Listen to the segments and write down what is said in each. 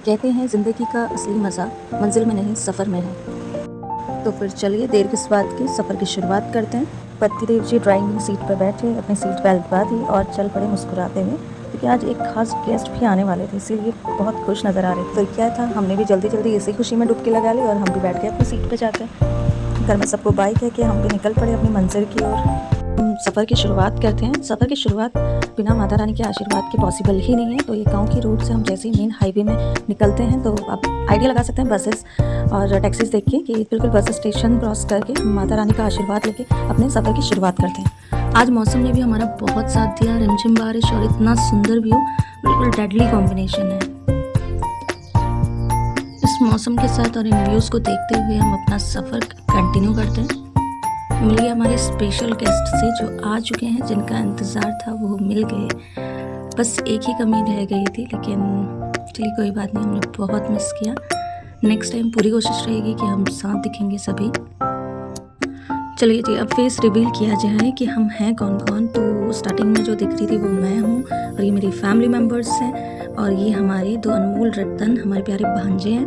कहते हैं ज़िंदगी का असली मज़ा मंजिल में नहीं सफ़र में है। तो फिर चलिए देर किस बात की, सफ़र की शुरुआत करते हैं। पतिदेव जी ड्राइविंग सीट पर बैठे, अपनी सीट बेल्ट बांधी और चल पड़े मुस्कुराते हुए, क्योंकि आज एक खास गेस्ट भी आने वाले थे, इसीलिए बहुत खुश नज़र आ रहे थे। तो क्या था, हमने भी जल्दी जल्दी इसी खुशी में डुबकी लगा ली और हम भी बैठ गए अपनी सीट पर जाकर। घर में सबको बाय कह के हम भी निकल पड़े अपनी मंजिल की ओर। सफ़र की शुरुआत करते हैं। सफ़र की शुरुआत बिना माता रानी के आशीर्वाद के पॉसिबल ही नहीं है। तो ये गांव की रोड से हम जैसे ही मेन हाईवे में निकलते हैं तो आप आइडिया लगा सकते हैं बसेस और टैक्सीज देख के कि बिल्कुल बस स्टेशन क्रॉस करके हम माता रानी का आशीर्वाद लेके अपने सफ़र की शुरुआत करते हैं। आज मौसम ने भी हमारा बहुत साथ दिया, रिमझिम बारिश और इतना सुंदर व्यू, बिल्कुल डेडली कॉम्बिनेशन है। इस मौसम के साथ और इन व्यूज़ को देखते हुए हम अपना सफ़र कंटिन्यू करते हैं। मिलिए हमारे स्पेशल गेस्ट से जो आ चुके हैं, जिनका इंतज़ार था वो मिल गए। बस एक ही कमी रह गई थी, लेकिन चलिए कोई बात नहीं, हमने बहुत मिस किया। नेक्स्ट टाइम पूरी कोशिश रहेगी कि हम साथ दिखेंगे सभी। चलिए जी, अब फेस रिवील किया जाए कि हम हैं कौन कौन। तो स्टार्टिंग में जो दिख रही थी वो मैं हूँ और ये मेरी फैमिली मेम्बर्स हैं और ये हमारे दो अनमोल रतन हमारे प्यारे भांजे हैं।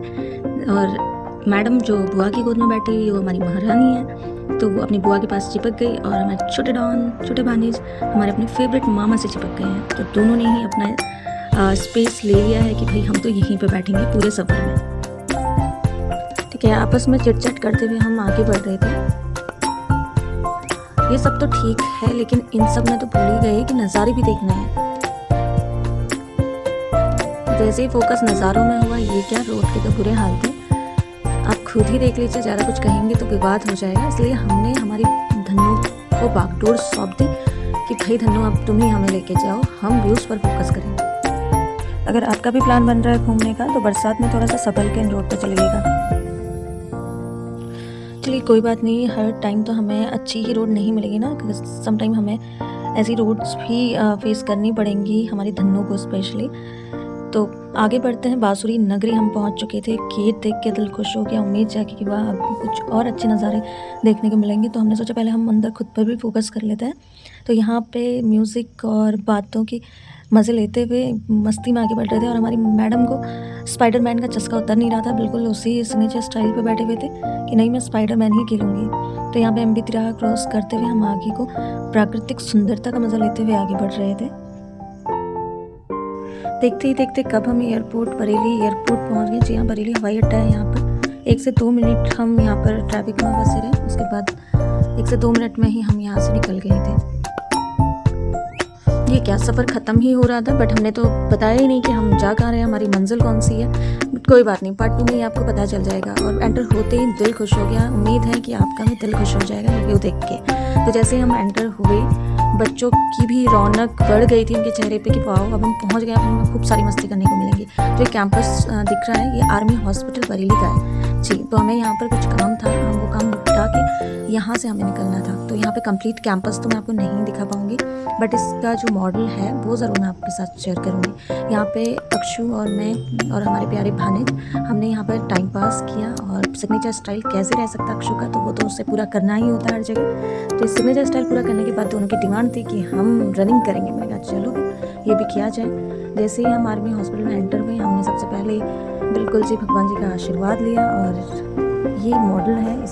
और मैडम जो बुआ की गोद में बैठी हुई वो हमारी महारानी है, तो वो अपनी बुआ के पास चिपक गई और हमारे छोटे डॉन, छोटे भांजेज हमारे अपने फेवरेट मामा से चिपक गए हैं। तो दोनोदोनों ने ही अपना स्पेस ले लिया है कि भाई हम तो यहीं पे बैठेंगे पूरे सफ़र में। ठीक है, आपस में चिट चैट करते हुए हम आगे बढ़ रहे थे। ये सब तो ठीक है, लेकिन इन सब में तो भूल ही गए कि नज़ारे भी देखना है। जैसे ही फोकस नज़ारों में हुआ, ये क्या रोड के तो बुरे हाल थे, आप खुद ही देख लीजिए। ज़्यादा कुछ कहेंगे तो विवाद हो जाएगा, इसलिए हमने हमारी धन्नू को बागडोर सौंप दी कि भाई धन्नू अब तुम ही हमें लेके जाओ, हम व्यूज़ पर फोकस करेंगे। अगर आपका भी प्लान बन रहा है घूमने का तो बरसात में थोड़ा सा संभल के इन रोड पर चलिएगा। चलिए कोई बात नहीं, हर टाइम तो हमें अच्छी ही रोड नहीं मिलेगी ना, सम टाइम हमें ऐसी रोड्स भी फेस करनी पड़ेंगी, हमारी धन्नू को स्पेशली। तो आगे बढ़ते हैं। बांसुरी नगरी हम पहुंच चुके थे। गेट देख के दिल खुश हो गया, उम्मीद जागी कि वाह अब कुछ और अच्छे नज़ारे देखने को मिलेंगे। तो हमने सोचा पहले हम अंदर खुद पर भी फोकस कर लेते हैं। तो यहाँ पे म्यूज़िक और बातों की मज़े लेते हुए मस्ती में आगे बढ़ रहे थे और हमारी मैडम को स्पाइडरमैन का चस्का उतर नहीं रहा था, बिल्कुल उसी सिग्नेचर स्टाइल पे बैठे हुए थे कि नहीं मैं स्पाइडरमैन ही खेलूँगी। तो यहाँ पे MB तिराहा क्रॉस करते हुए हम आगे को प्राकृतिक सुंदरता का मज़ा लेते हुए आगे बढ़ रहे थे। देखते ही देखते कब हम बरेली एयरपोर्ट पहुंच गए। जी हाँ, बरेली हवाई अड्डा है। यहाँ पर 1 से 2 मिनट हम यहाँ पर ट्रैफिक में फंसे रहे, उसके बाद 1 से 2 मिनट में ही हम यहाँ से निकल गए थे। ये क्या सफ़र ख़त्म ही हो रहा था, बट हमने तो बताया ही नहीं कि हम जा कहाँ रहे हैं, हमारी मंजिल कौन सी है। बट कोई बात नहीं, पार्ट 2 में ही आपको पता चल जाएगा। और एंटर होते ही दिल खुश हो गया, उम्मीद है कि आपका भी दिल खुश हो जाएगा रिव्यू देख के। तो जैसे हम एंटर हुए, बच्चों की भी रौनक बढ़ गई थी उनके चेहरे पे कि वाह अब हम पहुंच गए, अब हमें खूब सारी मस्ती करने को मिलेगी। जो कैंपस दिख रहा है ये आर्मी हॉस्पिटल बरेली का है जी। तो हमें यहाँ पर कुछ काम था, हम वो काम निपटा के यहाँ से हमें निकलना था। तो यहाँ पे कंप्लीट कैंपस तो मैं आपको नहीं दिखा पाऊँगी, बट इसका जो मॉडल है वो ज़रूर मैं आपके साथ शेयर करूँगी। यहाँ पे अक्षु और मैं और हमारे प्यारे भानिज हमने यहाँ पर टाइम पास किया। और सिग्नेचर स्टाइल कैसे रह सकता अक्षु का, तो वो तो उससे पूरा करना ही होता है हर जगह। तो इस सिग्नेचर स्टाइल पूरा करने के बाद दोनों की डिमांड थी कि हम रनिंग करेंगे। मैंने कहा चलो ये भी किया जाए। जैसे ही हम आर्मी हॉस्पिटल में एंटर हुए, हमने सबसे पहले बिल्कुल जी भगवान जी का आशीर्वाद लिया और ये मॉडल है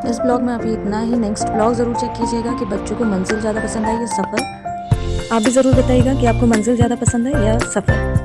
इस ब्लॉग में अभी इतना ही। नेक्स्ट ब्लॉग ज़रूर चेक कीजिएगा कि बच्चों को मंजिल ज़्यादा पसंद आई या सफ़र। आप भी ज़रूर बताइएगा कि आपको मंजिल ज़्यादा पसंद है या सफ़र।